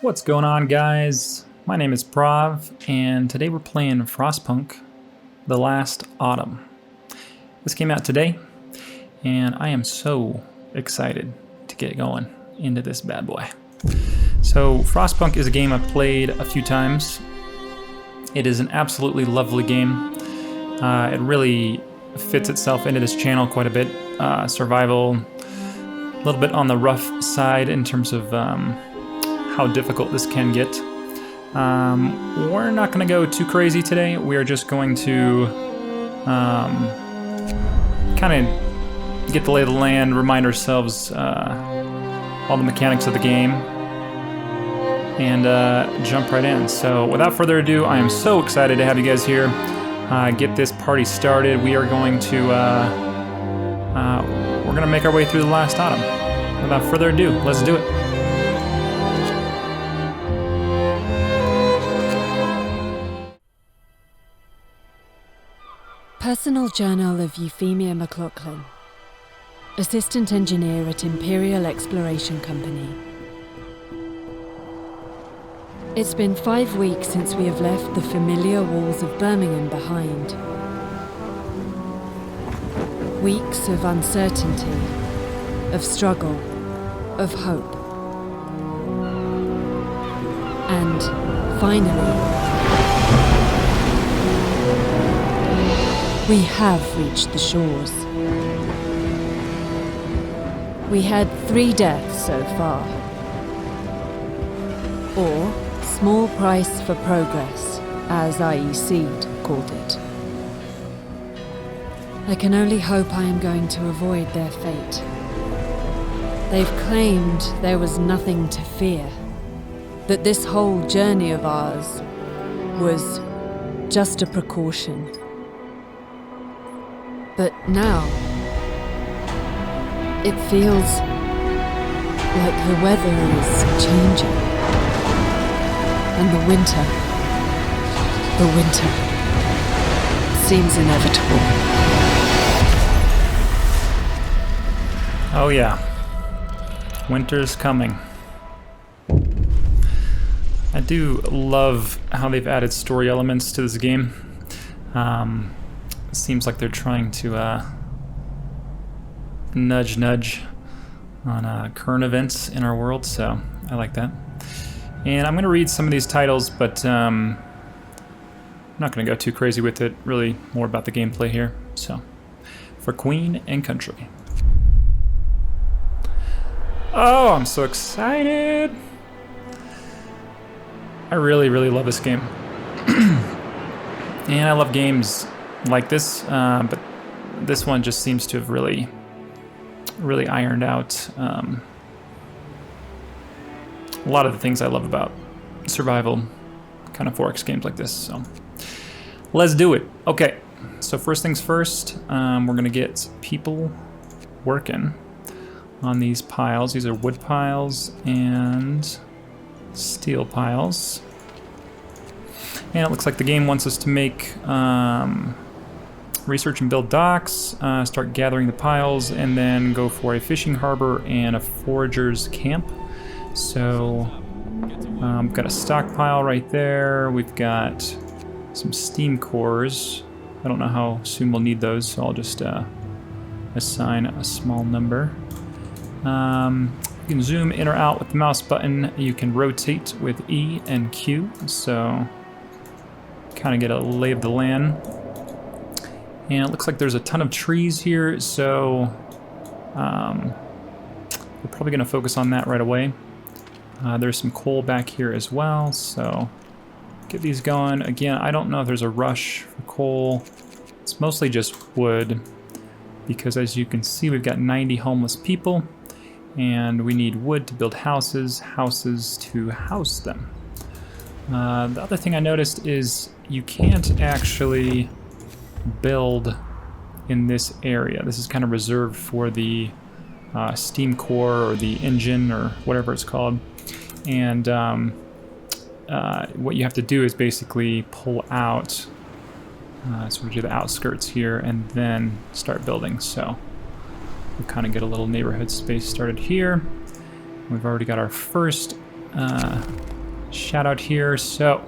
What's going on, guys? My name is Prov, and today we're playing Frostpunk, The Last Autumn. This came out today, and I am so excited to get going into this bad boy. So, Frostpunk is a game I've played a few times. It is an absolutely lovely game. It really fits itself into this channel quite a bit. Survival, a little bit on the rough side in terms of how difficult this can get. We're not going to go too crazy today. We are just going to kind of get the lay of the land, remind ourselves all the mechanics of the game, and jump right in. So without further ado, I am so excited to have you guys here. Get this party started. We are going to we're going to make our way through the last autumn. Without further ado, let's do it. Personal Journal of Euphemia McLaughlin, Assistant Engineer at Imperial Exploration Company. It's been 5 weeks since we have left the familiar walls of Birmingham behind. Weeks of uncertainty, of struggle, of hope. And finally, we have reached the shores. We had 3 deaths so far. Or small price for progress, as IEC'd called it. I can only hope I am going to avoid their fate. They've claimed there was nothing to fear, that this whole journey of ours was just a precaution. But now, it feels like the weather is changing. And the winter seems inevitable. Oh yeah, winter's coming. I do love how they've added story elements to this game. Seems like they're trying to nudge on current events in our world, so I like that. And I'm going to read some of these titles, but I'm not going to go too crazy with it. Really more about the gameplay here. So, for Queen and Country. Oh, I'm so excited! I really love this game. And I love games like this, but this one just seems to have really ironed out a lot of the things I love about survival kind of 4X games like this. So let's do it. Okay, so first things first, we're gonna get people working on these piles. These are wood piles and steel piles. And it looks like the game wants us to make research and build docks, start gathering the piles, and then go for a fishing harbor and a forager's camp. So, we've got a stockpile right there. We've got some steam cores. I don't know how soon we'll need those, so I'll just assign a small number. You can zoom in or out with the mouse button. You can rotate with E and Q, so kind of get a lay of the land. And it looks like there's a ton of trees here, so we're probably going to focus on that right away. There's some coal back here as well, so get these going. Again, I don't know if there's a rush for coal. It's mostly just wood, because as you can see, we've got 90 homeless people, and we need wood to build houses to house them. The other thing I noticed is you can't actually build in this area. This is kind of reserved for the steam core or the engine or whatever it's called. And what you have to do is basically pull out, so we do the outskirts here and then start building. So we'll kind of get a little neighborhood space started here. We've already got our first shout out here. So,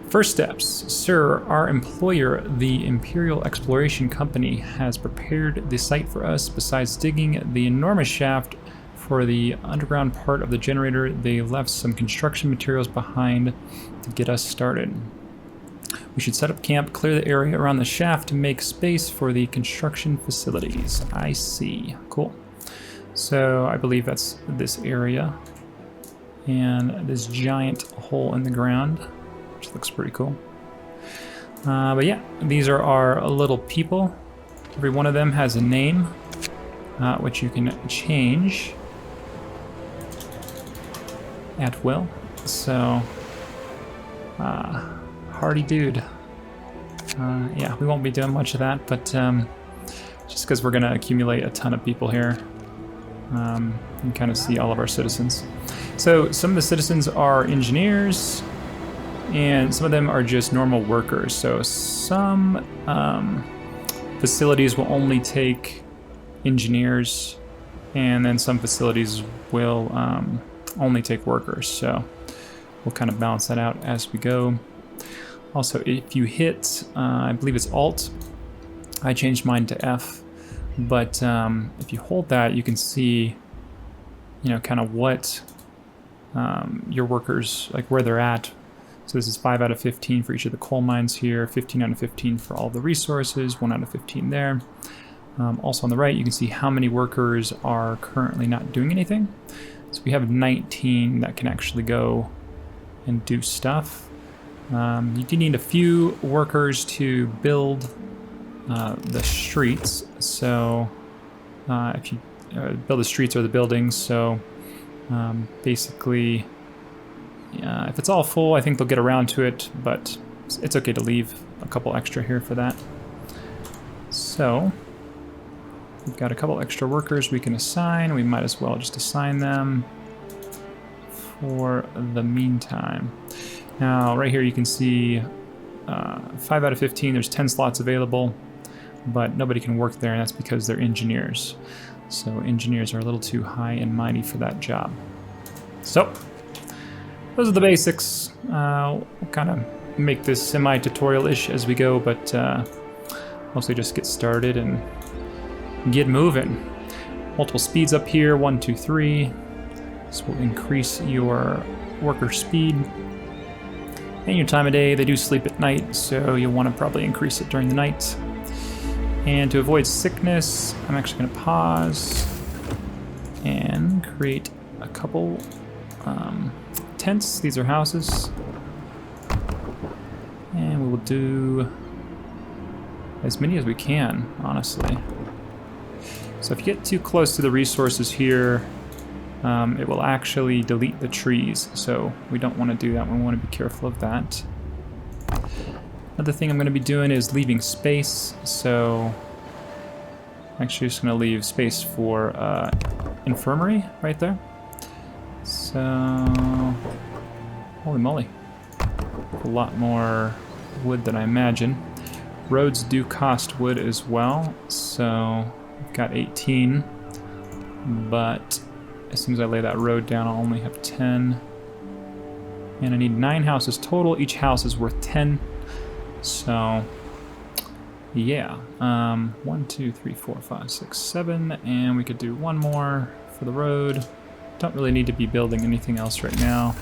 first steps. Sir, our employer, the Imperial Exploration Company, has prepared the site for us. Besides digging the enormous shaft for the underground part of the generator, they left some construction materials behind to get us started. We should set up camp, clear the area around the shaft to make space for the construction facilities. I see. Cool. So I believe that's this area. And this giant hole in the ground, which looks pretty cool. But yeah, these are our little people. Every one of them has a name, which you can change at will. So, hardy dude. Yeah, we won't be doing much of that, but just because we're going to accumulate a ton of people here, you can kind of see all of our citizens. So some of the citizens are engineers, and some of them are just normal workers. So some facilities will only take engineers, and then some facilities will only take workers. So we'll kind of balance that out as we go. Also, if you hit, I believe it's Alt, I changed mine to F, but if you hold that, you can see, you know, kind of what your workers, like where they're at. So this is 5 out of 15 for each of the coal mines here, 15 out of 15 for all the resources, 1 out of 15 there. Also on the right, you can see how many workers are currently not doing anything. So we have 19 that can actually go and do stuff. You do need a few workers to build the streets. So if you build the streets or the buildings, so basically, if it's all full, I think they'll get around to it, but it's okay to leave a couple extra here for that. So we've got a couple extra workers we can assign. We might as well just assign them for the meantime. Now, right here you can see 5 out of 15, there's 10 slots available, but nobody can work there, and that's because they're engineers. So engineers are a little too high and mighty for that job. So, those are the basics. We'll kind of make this semi-tutorial-ish as we go, but mostly just get started and get moving. Multiple speeds up here, 1, 2, 3. This will increase your worker speed and your time of day. They do sleep at night, so you'll want to probably increase it during the night. And to avoid sickness, I'm actually going to pause and create a couple tents. These are houses. And we will do as many as we can, honestly. So if you get too close to the resources here, it will actually delete the trees. So we don't want to do that. We want to be careful of that. Another thing I'm going to be doing is leaving space. So I'm actually just going to leave space for infirmary right there. So, holy moly, a lot more wood than I imagined. Roads do cost wood as well, so I've got 18, but as soon as I lay that road down, I'll only have 10. And I need 9 houses total. Each house is worth 10. So, yeah. 1, 2, 3, 4, 5, 6, 7. And we could do one more for the road. Don't really need to be building anything else right now.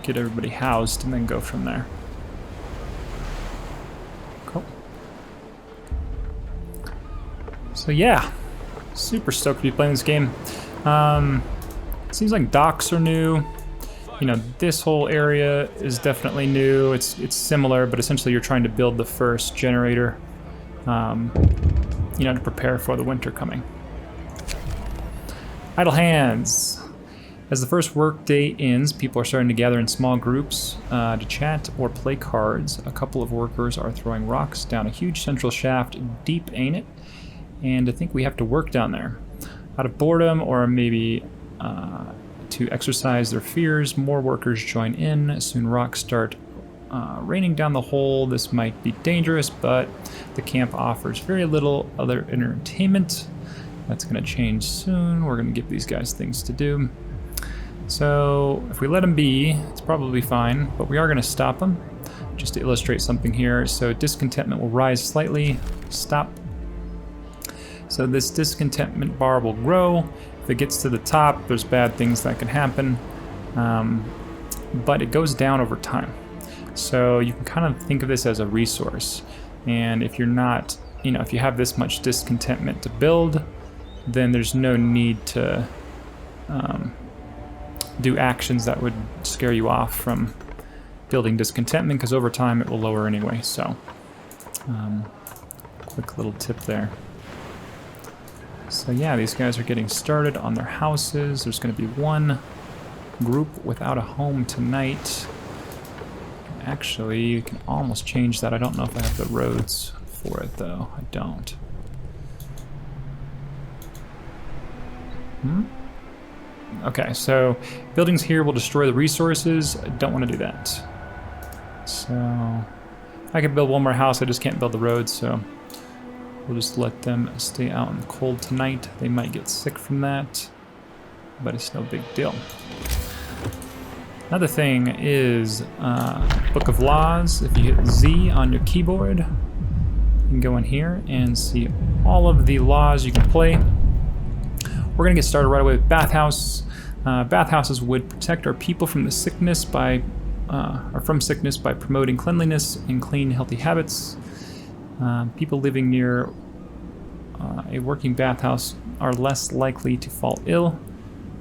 Get everybody housed and then go from there. Cool. So yeah, super stoked to be playing this game. Seems like docks are new. You know, this whole area is definitely new. It's similar, but essentially you're trying to build the first generator, you know, to prepare for the winter coming. Idle hands. As the first workday ends, people are starting to gather in small groups to chat or play cards. A couple of workers are throwing rocks down a huge central shaft. Deep, ain't it? And I think we have to work down there. Out of boredom, or maybe to exercise their fears, more workers join in. Soon rocks start raining down the hole. This might be dangerous, but the camp offers very little other entertainment. That's going to change soon. We're going to give these guys things to do. So if we let them be, it's probably fine, but we are going to stop them just to illustrate something here. So discontentment will rise slightly, stop. So this discontentment bar will grow. If it gets to the top, there's bad things that can happen, but it goes down over time. So you can kind of think of this as a resource. And if you're not, if you have this much discontentment to build, then there's no need to do actions that would scare you off from building discontentment, because over time it will lower anyway. So quick little tip there. So yeah, these guys are getting started on their houses. There's going to be one group without a home tonight. Actually, you can almost change that. I don't know if I have the roads for it though. I don't. Okay, so buildings here will destroy the resources. I don't want to do that. So I could build one more house, I just can't build the roads, so we'll just let them stay out in the cold tonight. They might get sick from that, but it's no big deal. Another thing is Book of Laws. If you hit Z on your keyboard, you can go in here and see all of the laws you can play. We're gonna get started right away with bathhouse. Bathhouses would protect our people from sickness by promoting cleanliness and clean, healthy habits. People living near a working bathhouse are less likely to fall ill,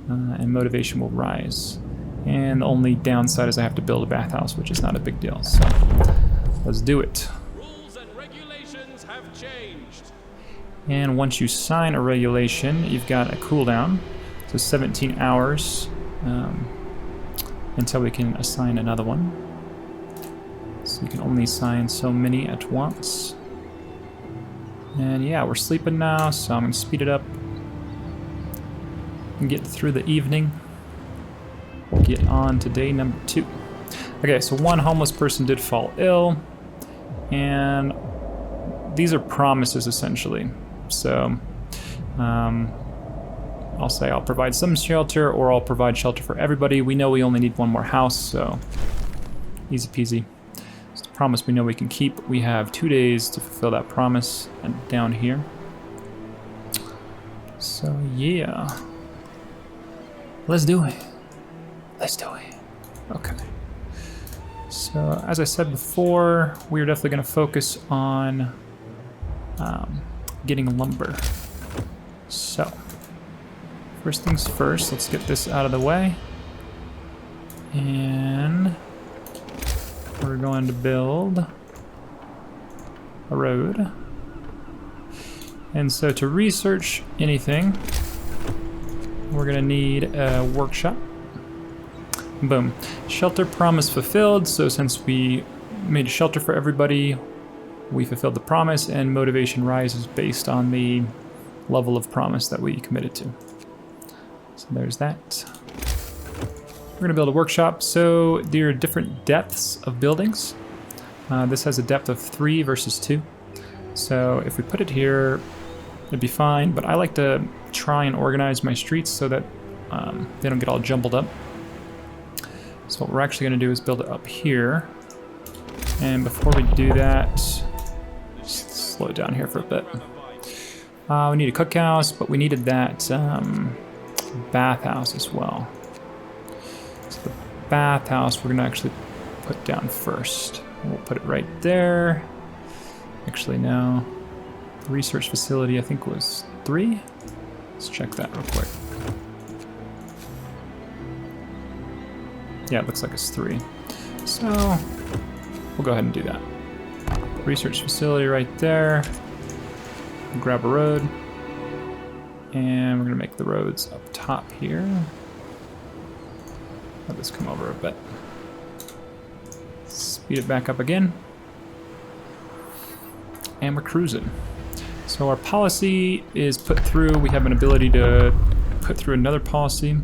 and motivation will rise. And the only downside is I have to build a bathhouse, which is not a big deal. So let's do it. Rules and regulations have changed. And once you sign a regulation, you've got a cooldown. So 17 hours until we can assign another one. So you can only assign so many at once. And yeah, we're sleeping now, so I'm going to speed it up and get through the evening. Get on to day number 2. Okay, so one homeless person did fall ill, and these are promises essentially. So I'll say I'll provide some shelter, or I'll provide shelter for everybody. We know we only need one more house, so easy peasy. It's a promise we know we can keep. We have 2 days to fulfill that promise, and down here. So yeah, let's do it. Let's do it. Okay. So as I said before, we're definitely going to focus on getting lumber. So first things first, let's get this out of the way. And we're going to build a road. And so to research anything, we're going to need a workshop. Boom. Shelter promise fulfilled. So since we made a shelter for everybody, we fulfilled the promise, and motivation rises based on the level of promise that we committed to. So there's that. We're going to build a workshop. So there are different depths of buildings. This has a depth of 3 versus 2. So if we put it here, it'd be fine, but I like to try and organize my streets so that they don't get all jumbled up. So what we're actually going to do is build it up here. And before we do that, just slow it down here for a bit. We need a cookhouse, but we needed that bathhouse as well. So the bathhouse we're going to actually put down first. We'll put it right there. Actually, no. The research facility, I think, was 3. Let's check that real quick. Yeah, it looks like it's 3. So we'll go ahead and do that. Research facility right there. Grab a road. And we're going to make the roads up top here. Let this come over a bit. Speed it back up again. And we're cruising. So our policy is put through. We have an ability to put through another policy.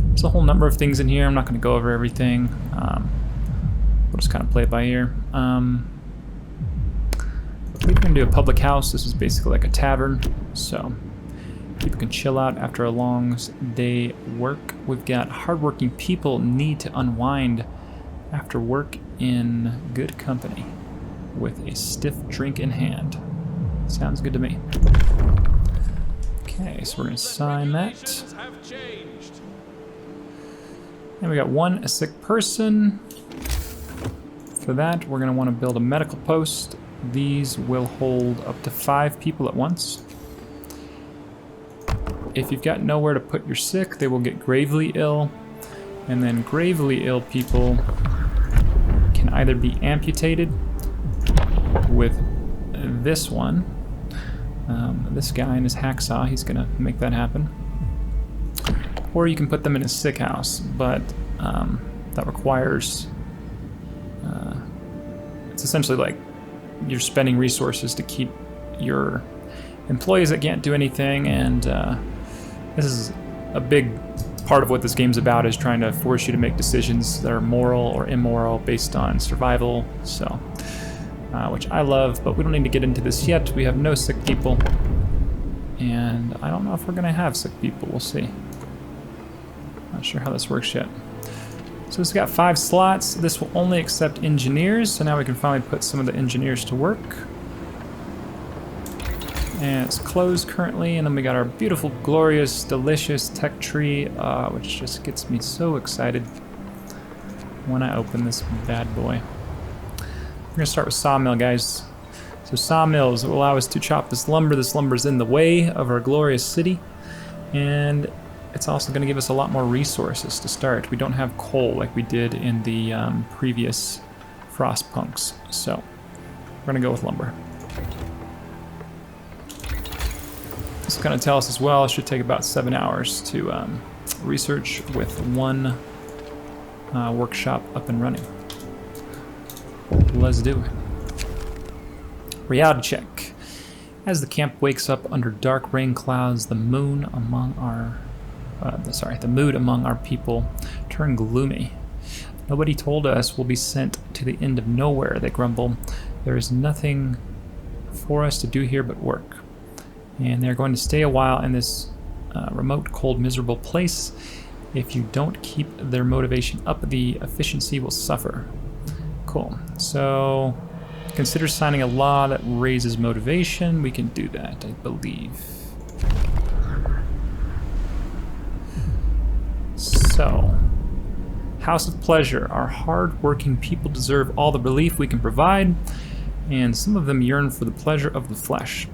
There's a whole number of things in here. I'm not going to go over everything. We'll just kind of play it by ear. I believe we're going to do a public house. This is basically like a tavern. So People can chill out after a long day work. We've got hardworking people need to unwind after work in good company with a stiff drink in hand. Sounds good to me. Okay, so we're going to sign that. And we got one sick person. For that, we're going to want to build a medical post. These will hold up to 5 people at once. If you've got nowhere to put your sick, they will get gravely ill. And then gravely ill people can either be amputated with this one. This guy and his hacksaw, he's going to make that happen. Or you can put them in a sick house, but that requires... it's essentially like you're spending resources to keep your employees that can't do anything, and this is a big part of what this game's about, is trying to force you to make decisions that are moral or immoral based on survival, so which I love, but we don't need to get into this yet. We have no sick people, and I don't know if we're gonna have sick people. We'll see. Not sure how this works yet. So it's got 5 slots. This will only accept engineers, so now we can finally put some of the engineers to work. And it's closed currently, and then we got our beautiful, glorious, delicious tech tree, which just gets me so excited when I open this bad boy. We're gonna start with sawmill, guys. So sawmills will allow us to chop this lumber. This lumber's in the way of our glorious city, and it's also gonna give us a lot more resources to start. We don't have coal like we did in the previous Frostpunks, so we're gonna go with lumber. This is gonna tell us as well, it should take about 7 hours to research with one workshop up and running. Let's do it. Reality check. As the camp wakes up under dark rain clouds, the mood among our people turn gloomy. Nobody told us we'll be sent to the end of nowhere, they grumble. There is nothing for us to do here but work. And they're going to stay a while in this remote, cold, miserable place. If you don't keep their motivation up, the efficiency will suffer. Cool. So consider signing a law that raises motivation. We can do that, I believe. So, House of Pleasure. Our hard-working people deserve all the relief we can provide, and some of them yearn for the pleasure of the flesh.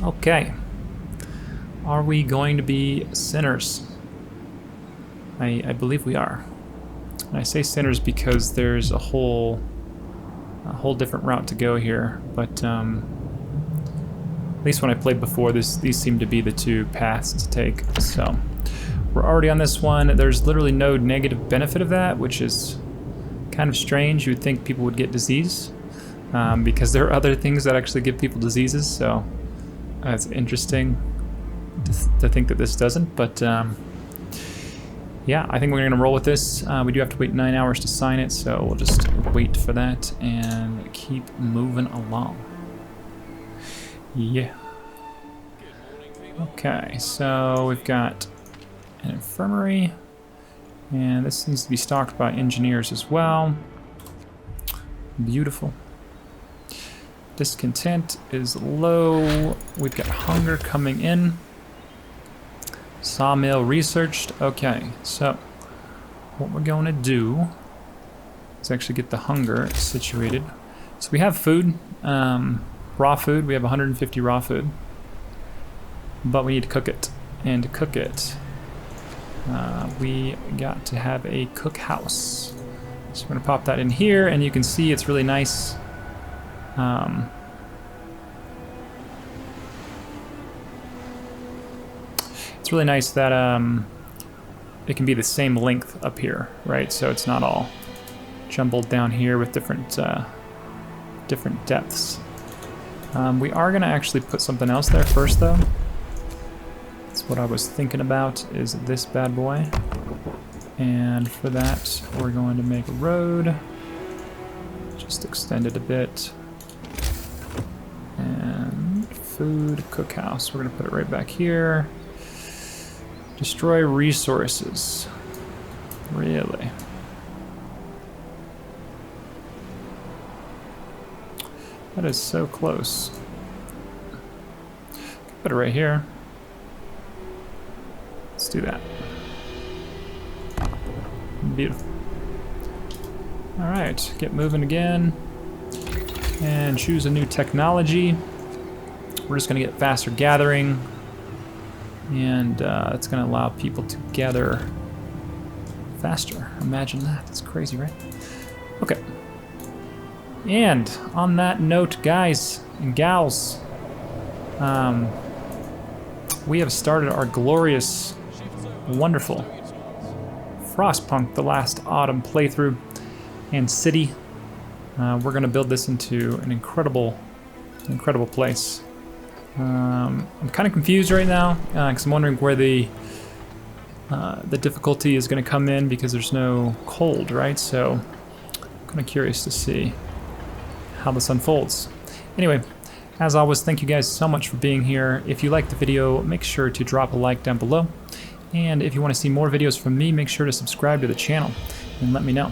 Okay. Are we going to be sinners? I believe we are. And I say sinners because there's a whole different route to go here, but at least when I played before, these seem to be the 2 paths to take, so we're already on this one. There's literally no negative benefit of that, which is kind of strange. You would think people would get disease, because there are other things that actually give people diseases, so it's interesting to think that this doesn't, but yeah, I think we're going to roll with this. We do have to wait 9 hours to sign it, so we'll just wait for that and keep moving along. Yeah. Okay, so we've got an infirmary, and this needs to be stocked by engineers as well. Beautiful. Discontent is low. We've got hunger coming in. Sawmill researched. Okay, so what we're going to do is actually get the hunger situated. So we have food, raw food. We have 150 raw food, but we need to cook it. And to cook it, we got to have a cook house. So we're gonna pop that in here, and you can see it's really nice. It's really nice that it can be the same length up here, right? So it's not all jumbled down here with different depths. We are gonna actually put something else there first, though. That's what I was thinking about, is this bad boy. And for that, we're going to make a road. Just extend it a bit. And Food cookhouse. We're gonna put it right back here. Destroy resources. Really? That is so close. Put it right here. Let's do that. Beautiful. Alright, get moving again. And choose a new technology. We're just going to get faster gathering. And it's going to allow people to gather faster. Imagine that. That's crazy, right? Okay. And on that note, guys and gals, we have started our glorious, wonderful Frostpunk The Last Autumn playthrough and city. We're going to build this into an incredible place. I'm kind of confused right now because I'm wondering where the difficulty is going to come in because there's no cold, right? So I'm kind of curious to see how this unfolds. Anyway, as always, thank you guys so much for being here. If you liked the video, make sure to drop a like down below. And if you want to see more videos from me, make sure to subscribe to the channel and let me know.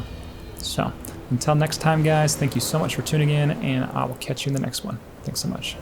So, until next time, guys, thank you so much for tuning in, and I will catch you in the next one. Thanks so much.